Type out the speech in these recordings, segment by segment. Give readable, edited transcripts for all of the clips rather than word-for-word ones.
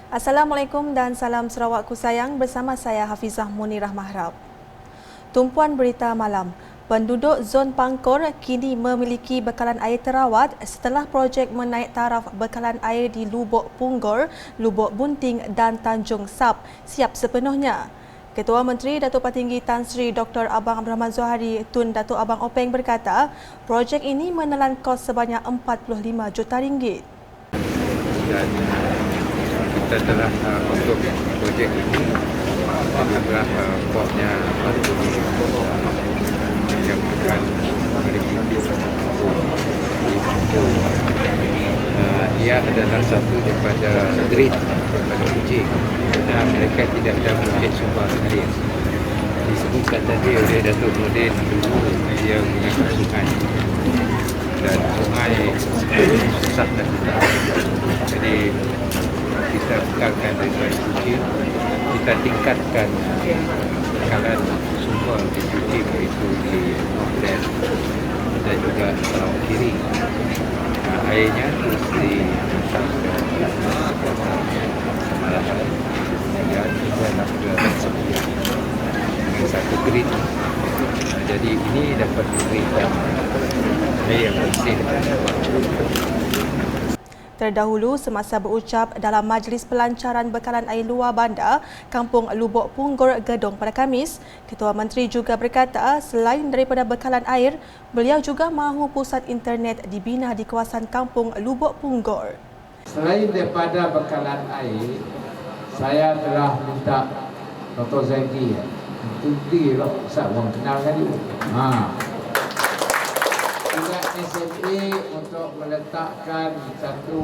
Assalamualaikum dan salam Sarawakku sayang, bersama saya Hafizah Munirah Mahrab. Tumpuan berita malam. Penduduk Zon Pangkor kini memiliki bekalan air terawat setelah projek menaik taraf bekalan air di Lubuk Punggor, Lubuk Bunting dan Tanjung Sap siap sepenuhnya. Ketua Menteri Datuk Patinggi Tan Sri Dr. Abang Abdul Rahman Zohari Tun Datuk Abang Openg berkata, projek ini menelan kos sebanyak RM45 juta. Dan kita telah untuk projek ini adalah bosnya yang akan memiliki ia adalah satu daripada grid daripada Kuching dan mereka tidak ada projek sumber air. Disebutkan tadi oleh Datuk Nordin dulu dia menggunakan sungai dan sungai susah dan tidak. Jadi kita bekalkan dari Kuching, kita tingkatkan bekalan sumber di Kuching iaitu di North dan juga Sarawak Kiri. Airnya terus dihantar ke Malahan dan juga nak ke Sebuah dengan satu grid. Jadi ini dapat memberikan air yang bersih. Terdahulu, semasa berucap dalam majlis pelancaran bekalan air luar bandar Kampung Lubuk Punggor Gedong pada Khamis, Ketua Menteri juga berkata selain daripada bekalan air, beliau juga mahu pusat internet dibina di kawasan Kampung Lubuk Punggor. Selain daripada bekalan air, saya telah minta Dr. Zaidi, itu lah, Ustaz orang kenal kan dia. Juga SMA untuk meletakkan satu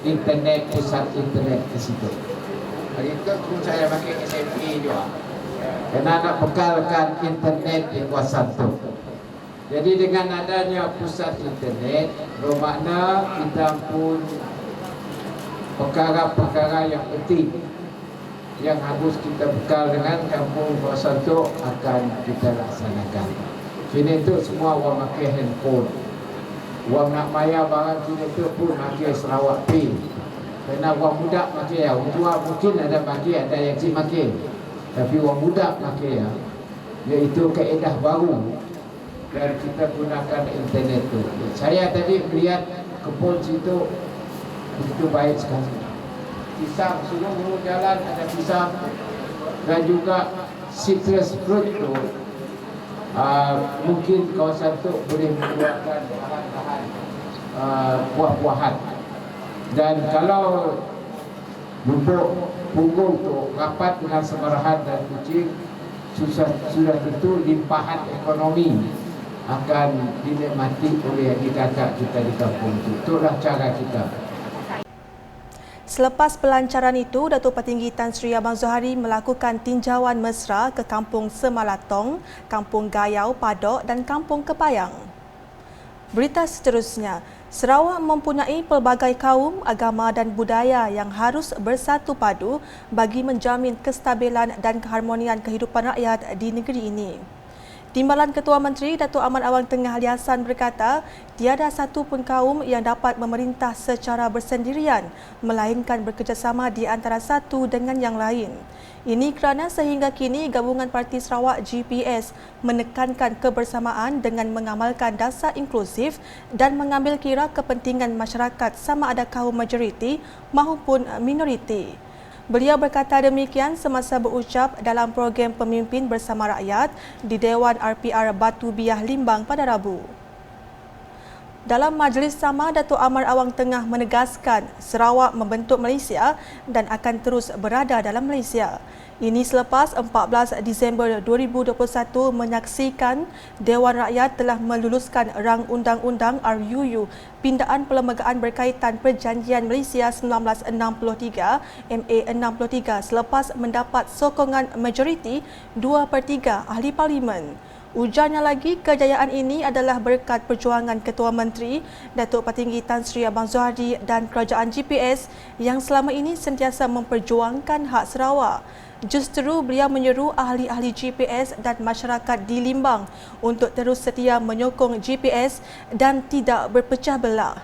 internet, pusat internet di situ. Hari itu pun saya pakai SMA juga. Kerana nak bekalkan internet di kawasan itu. Jadi dengan adanya pusat internet, bermakna kita pun perkara-perkara yang penting yang harus kita bekal dengan kampung kawasan itu akan kita laksanakan. Kini tu semua orang pakai handphone. Orang nak bayar barang kini tu pun pakai Sarawak Pay. Kerana orang muda pakai, orang tua mungkin ada pakai, ada yang cik pakai. Tapi orang muda pakai, iaitu kaedah baru dan kita gunakan internet tu. Saya tadi melihat kebun situ begitu baik sekali. Pisang, seluruh jalan ada pisang dan juga citrus fruit tu. Mungkin kawasan itu boleh membuatkan bahan-bahan buah-buahan. Dan kalau Lubuk Punggol itu rapat dengan Semarahan dan Kuching, sudah tentu limpahan ekonomi akan dinikmati oleh adik-kakak kita di kampung itu. Itulah cara kita. Selepas pelancaran itu, Datuk Patinggi Tan Sri Abang Zohari melakukan tinjauan mesra ke Kampung Semalatong, Kampung Gayau Padok dan Kampung Kepayang. Berita seterusnya, Sarawak mempunyai pelbagai kaum, agama dan budaya yang harus bersatu padu bagi menjamin kestabilan dan keharmonian kehidupan rakyat di negeri ini. Timbalan Ketua Menteri Datuk Ahmad Awang Tengah Ali Hassan berkata, tiada satu pun kaum yang dapat memerintah secara bersendirian, melainkan bekerjasama di antara satu dengan yang lain. Ini kerana sehingga kini Gabungan Parti Sarawak GPS menekankan kebersamaan dengan mengamalkan dasar inklusif dan mengambil kira kepentingan masyarakat sama ada kaum majoriti maupun minoriti. Beliau berkata demikian semasa berucap dalam program Pemimpin Bersama Rakyat di Dewan RPR Batu Biah Limbang pada Rabu. Dalam majlis sama, Datuk Ahmad Awang Tengah menegaskan Sarawak membentuk Malaysia dan akan terus berada dalam Malaysia. Ini selepas 14 Disember 2021 menyaksikan Dewan Rakyat telah meluluskan rang undang-undang RUU Pindaan Perlembagaan berkaitan Perjanjian Malaysia 1963 MA 63 selepas mendapat sokongan majoriti 2/3 ahli parlimen. Ujarnya lagi, kejayaan ini adalah berkat perjuangan Ketua Menteri Datuk Patinggi Tan Sri Abang Zohari dan kerajaan GPS yang selama ini sentiasa memperjuangkan hak Sarawak. Justeru beliau menyeru ahli-ahli GPS dan masyarakat di Limbang untuk terus setia menyokong GPS dan tidak berpecah belah.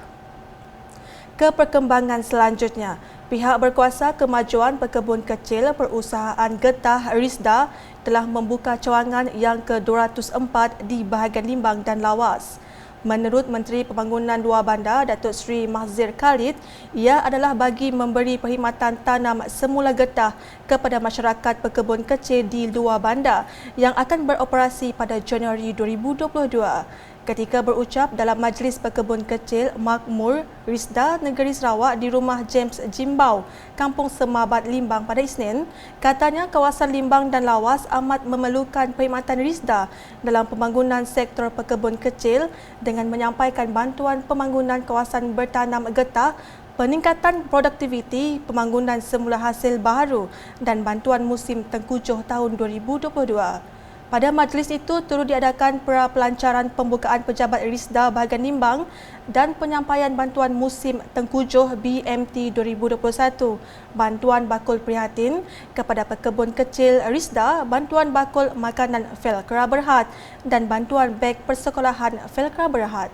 Ke perkembangan selanjutnya, pihak berkuasa kemajuan pekebun kecil perusahaan getah Risda telah membuka cawangan yang ke-204 di bahagian Limbang dan Lawas. Menurut Menteri Pembangunan Luar Bandar Datuk Seri Mahzir Khalid, ia adalah bagi memberi perkhidmatan tanam semula getah kepada masyarakat pekebun kecil di luar bandar yang akan beroperasi pada Januari 2022. Ketika berucap dalam Majlis Pekebun Kecil Makmur Risda Negeri Sarawak di rumah James Jimbau, Kampung Semabat Limbang pada Isnin, katanya kawasan Limbang dan Lawas amat memerlukan perkhidmatan Risda dalam pembangunan sektor pekebun kecil dengan menyampaikan bantuan pembangunan kawasan bertanam getah, peningkatan produktiviti, pembangunan semula hasil baharu dan bantuan musim tengkujuh tahun 2022. Pada majlis itu turut diadakan pelancaran pembukaan pejabat Risda bahagian Limbang dan penyampaian bantuan musim tengkujuh BMT 2021, bantuan bakul prihatin kepada pekebun kecil Risda, bantuan bakul makanan Felkra Berhad dan bantuan beg persekolahan Felkra Berhad.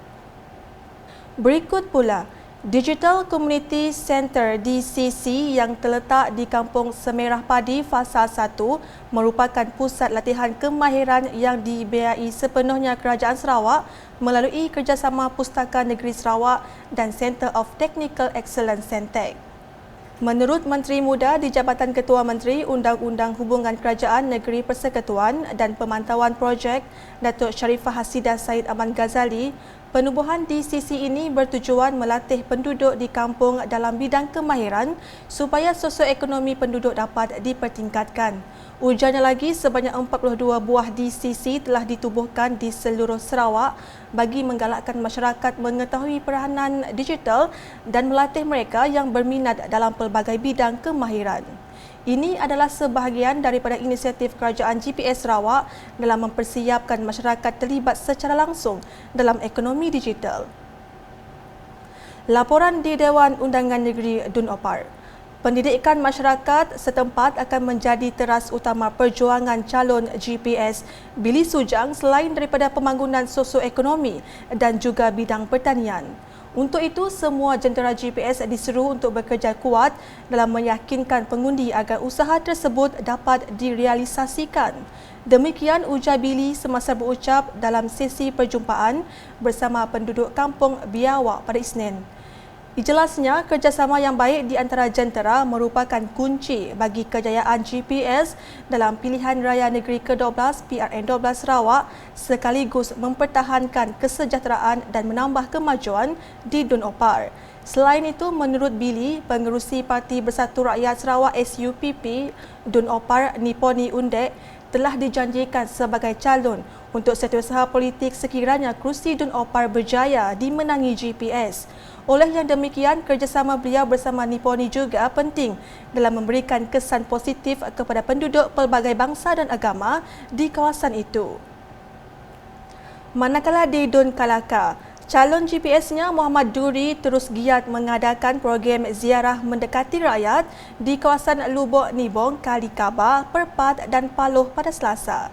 Berikut pula Digital Community Centre DCC yang terletak di Kampung Semerah Padi Fasa 1 merupakan pusat latihan kemahiran yang dibiayai sepenuhnya Kerajaan Sarawak melalui kerjasama Pustaka Negeri Sarawak dan Centre of Technical Excellence Centec. Menurut Menteri Muda di Jabatan Ketua Menteri Undang-Undang Hubungan Kerajaan Negeri Persekutuan dan Pemantauan Projek, Datuk Sharifah Hasidah Said Aman Ghazali, penubuhan DCC ini bertujuan melatih penduduk di kampung dalam bidang kemahiran supaya sosioekonomi penduduk dapat dipertingkatkan. Ujarnya lagi, sebanyak 42 buah DCC telah ditubuhkan di seluruh Sarawak bagi menggalakkan masyarakat mengetahui peranan digital dan melatih mereka yang berminat dalam pelbagai bidang kemahiran. Ini adalah sebahagian daripada inisiatif Kerajaan GPS Sarawak dalam mempersiapkan masyarakat terlibat secara langsung dalam ekonomi digital. Laporan di Dewan Undangan Negeri Dun Opar. Pendidikan masyarakat setempat akan menjadi teras utama perjuangan calon GPS Billy Sujang selain daripada pembangunan sosioekonomi dan juga bidang pertanian. Untuk itu, semua jentera GPS diseru untuk bekerja kuat dalam meyakinkan pengundi agar usaha tersebut dapat direalisasikan. Demikian ujar Billy semasa berucap dalam sesi perjumpaan bersama penduduk kampung Biawak pada Isnin. Jelasnya, kerjasama yang baik di antara jentera merupakan kunci bagi kejayaan GPS dalam pilihan raya negeri ke-12 PRN12 Sarawak sekaligus mempertahankan kesejahteraan dan menambah kemajuan di Dun Opar. Selain itu, menurut Billy, pengerusi Parti Bersatu Rakyat Sarawak SUPP Dun Opar Niponi Undek telah dijanjikan sebagai calon untuk setiausaha politik sekiranya kerusi Dun Opar berjaya dimenangi GPS. Oleh yang demikian, kerjasama beliau bersama Niponi juga penting dalam memberikan kesan positif kepada penduduk pelbagai bangsa dan agama di kawasan itu. Manakala di Dun Kalaka, calon GPS-nya Muhammad Duri terus giat mengadakan program ziarah mendekati rakyat di kawasan Lubuk Nibong, Kalikaba, Perpat dan Paloh pada Selasa.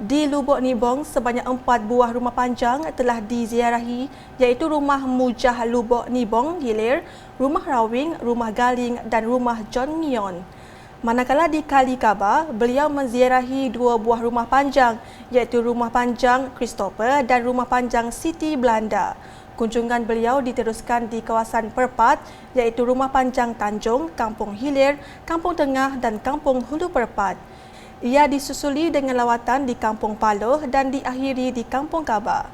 Di Lubuk Nibong, sebanyak 4 buah rumah panjang telah diziarahi iaitu Rumah Mujah Lubuk Nibong Hilir, Rumah Rawing, Rumah Galing dan Rumah John Ngion. Manakala di Kalikaba, beliau menziarahi 2 buah rumah panjang iaitu Rumah Panjang Christopher dan Rumah Panjang Siti Belanda. Kunjungan beliau diteruskan di kawasan Perpat iaitu Rumah Panjang Tanjung, Kampung Hilir, Kampung Tengah dan Kampung Hulu Perpat. Ia disusuli dengan lawatan di Kampung Paloh dan diakhiri di Kampung Kaba.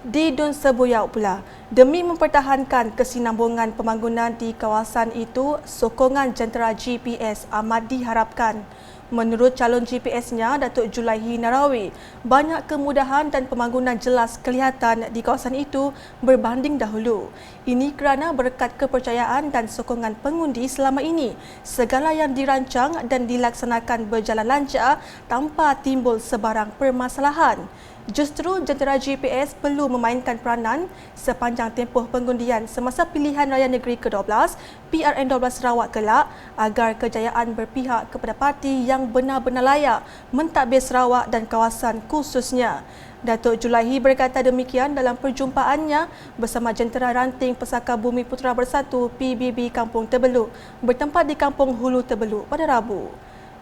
Di Dun Sebuyau pula, demi mempertahankan kesinambungan pembangunan di kawasan itu, sokongan jentera GPS amat diharapkan. Menurut calon GPS-nya, Datuk Julaihi Narawi, banyak kemudahan dan pembangunan jelas kelihatan di kawasan itu berbanding dahulu. Ini kerana berkat kepercayaan dan sokongan pengundi selama ini, segala yang dirancang dan dilaksanakan berjalan lancar tanpa timbul sebarang permasalahan. Justru jentera GPS perlu memainkan peranan sepanjang tempoh pengundian semasa pilihan raya negeri ke-12 PRN12 Sarawak kelak agar kejayaan berpihak kepada parti yang benar-benar layak mentadbir Sarawak dan kawasan khususnya. Datuk Julaihi berkata demikian dalam perjumpaannya bersama jentera ranting Pesaka Bumi Putera Bersatu PBB Kampung Tebeluk bertempat di Kampung Hulu Tebeluk pada Rabu.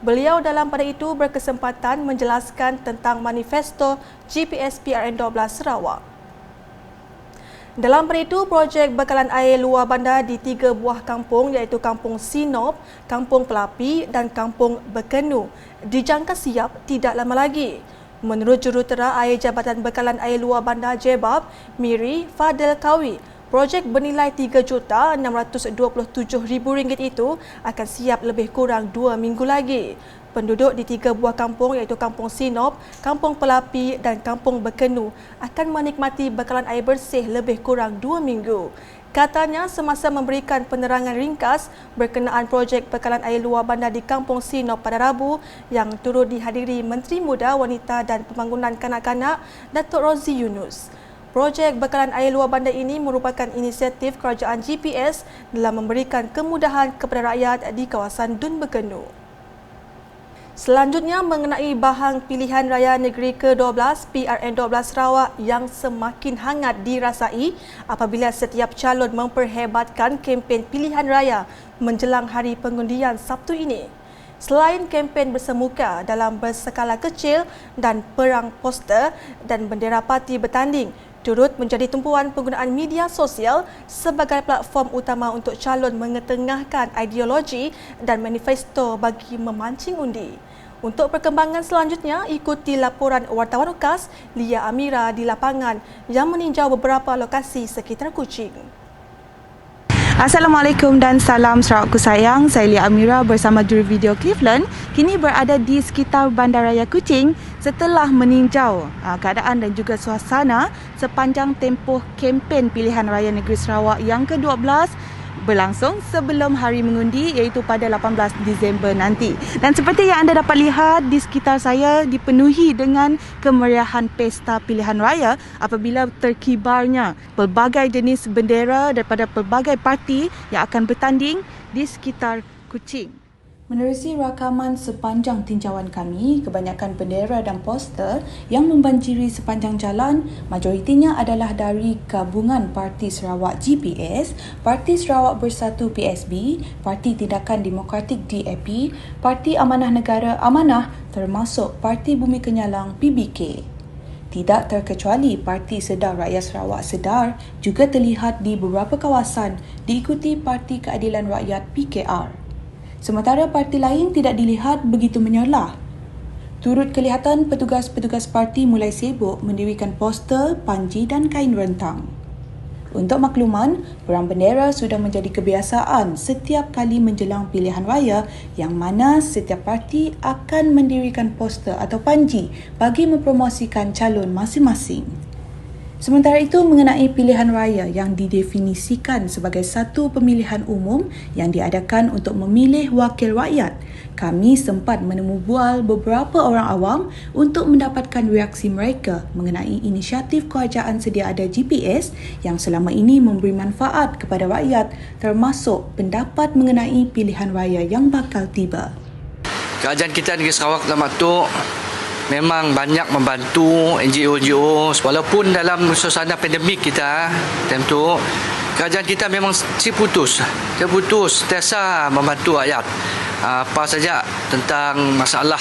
Beliau dalam pada itu berkesempatan menjelaskan tentang manifesto GPS PRN12 Sarawak. Dalam pada itu, projek bekalan air luar bandar di 3 buah kampung iaitu Kampung Sinop, Kampung Pelapi dan Kampung Bekenu dijangka siap tidak lama lagi. Menurut Jurutera Air Jabatan Bekalan Air Luar Bandar Jebab, Miri Fadel Kawi, projek bernilai RM3,627,000 itu akan siap lebih kurang 2 minggu lagi. Penduduk di 3 buah kampung iaitu Kampung Sinop, Kampung Pelapi dan Kampung Bekenu akan menikmati bekalan air bersih lebih kurang 2 minggu. Katanya semasa memberikan penerangan ringkas berkenaan projek bekalan air luar bandar di Kampung Sinop pada Rabu yang turut dihadiri Menteri Muda, Wanita dan Pembangunan Kanak-Kanak Datuk Rozi Yunus. Projek bekalan air luar bandar ini merupakan inisiatif kerajaan GPS dalam memberikan kemudahan kepada rakyat di kawasan Dun Bekenu. Selanjutnya mengenai bahang pilihan raya negeri ke-12 PRN12 Sarawak yang semakin hangat dirasai apabila setiap calon memperhebatkan kempen pilihan raya menjelang hari pengundian Sabtu ini. Selain kempen bersemuka dalam berskala kecil dan perang poster dan bendera parti bertanding, turut menjadi tumpuan penggunaan media sosial sebagai platform utama untuk calon mengetengahkan ideologi dan manifesto bagi memancing undi. Untuk perkembangan selanjutnya, ikuti laporan wartawan UKAS Lia Amira di lapangan yang meninjau beberapa lokasi sekitar Kuching. Assalamualaikum dan salam Sarawakku sayang. Saya Lia Amira bersama juru video Cleveland kini berada di sekitar Bandaraya Kuching setelah meninjau keadaan dan juga suasana sepanjang tempoh kempen pilihan raya negeri Sarawak yang ke-12 berlangsung sebelum hari mengundi iaitu pada 18 Disember nanti. Dan seperti yang anda dapat lihat di sekitar saya dipenuhi dengan kemeriahan pesta pilihan raya apabila terkibarnya pelbagai jenis bendera daripada pelbagai parti yang akan bertanding di sekitar Kuching. Menerusi rakaman sepanjang tinjauan kami, kebanyakan bendera dan poster yang membanjiri sepanjang jalan majoritinya adalah dari gabungan Parti Sarawak GPS, Parti Sarawak Bersatu PSB, Parti Tindakan Demokratik DAP, Parti Amanah Negara Amanah termasuk Parti Bumi Kenyalang PBK. Tidak terkecuali Parti Sedar Rakyat Sarawak Sedar juga terlihat di beberapa kawasan diikuti Parti Keadilan Rakyat PKR. Sementara parti lain tidak dilihat begitu menyerlah. Turut kelihatan petugas-petugas parti mulai sibuk mendirikan poster, panji dan kain rentang. Untuk makluman, perang bendera sudah menjadi kebiasaan setiap kali menjelang pilihan raya yang mana setiap parti akan mendirikan poster atau panji bagi mempromosikan calon masing-masing. Sementara itu, mengenai pilihan raya yang didefinisikan sebagai satu pemilihan umum yang diadakan untuk memilih wakil rakyat, kami sempat menemu bual beberapa orang awam untuk mendapatkan reaksi mereka mengenai inisiatif kerajaan sedia ada GPS yang selama ini memberi manfaat kepada rakyat termasuk pendapat mengenai pilihan raya yang bakal tiba. Kerajaan kita negeri Sarawak tu memang banyak membantu NGO walaupun dalam suasana pandemik kita tentu kerajaan kita memang terputus sentiasa membantu rakyat apa saja tentang masalah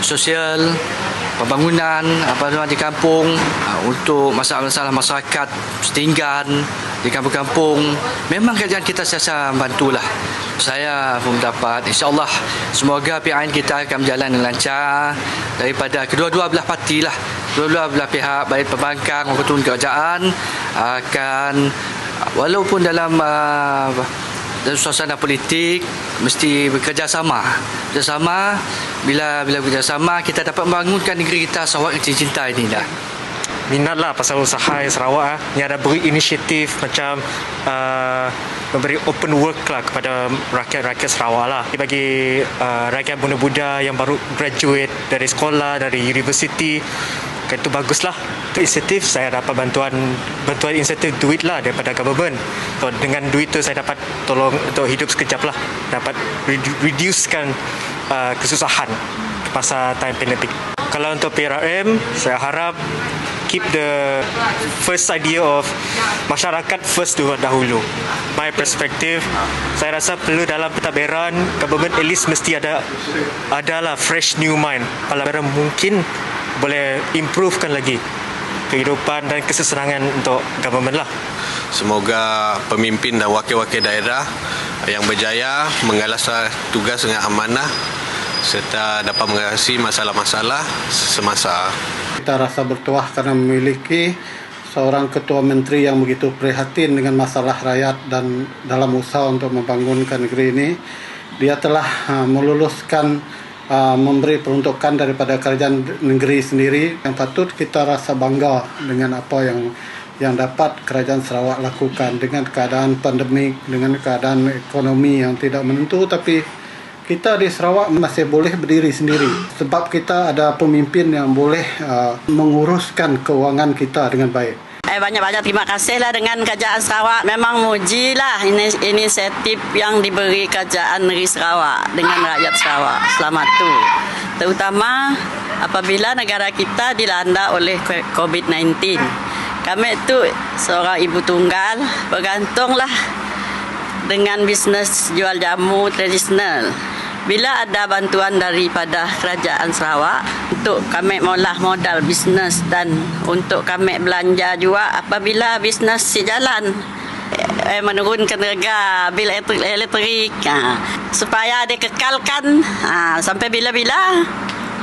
sosial, pembangunan di kampung, untuk masalah-masalah masyarakat setinggan di kampung-kampung. Memang kerajaan kita sentiasa membantulah. Saya pun mendapat, insyaAllah semoga PRN kita akan berjalan dengan lancar daripada kedua-dua belah parti lah, kedua-dua belah pihak, baik pembangkang maupun kerajaan akan walaupun dalam suasana politik mesti bekerjasama. Bila bekerjasama kita dapat membangunkan negeri kita Sarawak yang tercinta ini dah. Minatlah pasal usaha Sarawak ni ada beri inisiatif macam memberi open work lah kepada rakyat-rakyat Sarawak lah. Bagi rakyat muda-muda yang baru graduate dari sekolah, dari universiti, Itu baguslah. Untuk insentif saya dapat bantuan insentif duit lah daripada government. So, dengan duit tu saya dapat tolong untuk hidup sekejap lah. Dapat reducekan kesusahan masa time pandemic. Kalau untuk PRRM, saya harap keep the first idea of masyarakat first dahulu. My perspective, saya rasa perlu dalam pentadbiran government at least mesti adalah fresh new mind. Kalau mungkin boleh improvekan lagi kehidupan dan kesesenangan untuk government lah. Semoga pemimpin dan wakil-wakil daerah yang berjaya mengalas tugas dengan amanah serta dapat mengatasi masalah-masalah semasa. Kita rasa bertuah karena memiliki seorang ketua menteri yang begitu prihatin dengan masalah rakyat dan dalam usaha untuk membangunkan negeri ini. Dia telah meluluskan memberi peruntukan daripada kerajaan negeri sendiri yang patut kita rasa bangga dengan apa yang dapat kerajaan Sarawak lakukan dengan keadaan pandemik, dengan keadaan ekonomi yang tidak menentu, tapi kita di Sarawak masih boleh berdiri sendiri sebab kita ada pemimpin yang boleh menguruskan keuangan kita dengan baik. Banyak-banyak terima kasihlah dengan kerajaan Sarawak. Memang mujilah inisiatif yang diberi kerajaan negeri Sarawak dengan rakyat Sarawak selamat tu. Terutama apabila negara kita dilanda oleh COVID-19. Kami tu seorang ibu tunggal bergantunglah dengan bisnes jual jamu tradisional. Bila ada bantuan daripada kerajaan Sarawak untuk kami mula modal bisnes dan untuk kami belanja juga apabila bisnes si jalan menurunkan harga bil elektrik supaya dikekalkan sampai bila-bila.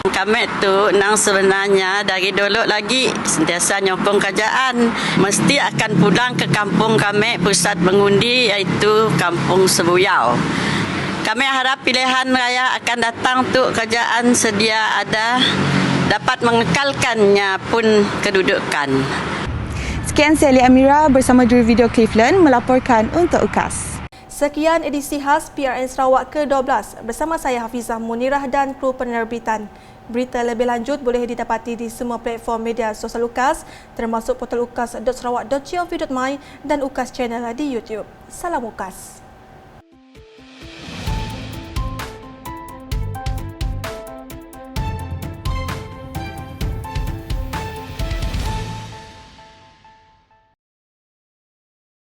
Kami tu nang sebenarnya dari dulu lagi sentiasa nyokong kerajaan mesti akan pulang ke kampung kami pusat mengundi iaitu Kampung Sebuyau. Kami harap pilihan raya akan datang tu kerajaan sedia ada dapat mengekalkannya pun kedudukan. Sekian saya Lia Amira bersama juru video Cleveland melaporkan untuk UKAS. Sekian edisi khas PRN Sarawak ke-12 bersama saya Hafizah Munirah dan kru penerbitan. Berita lebih lanjut boleh didapati di semua platform media sosial UKAS termasuk portal ukas.sarawak.gov.my dan UKAS Channel di YouTube. Salam UKAS.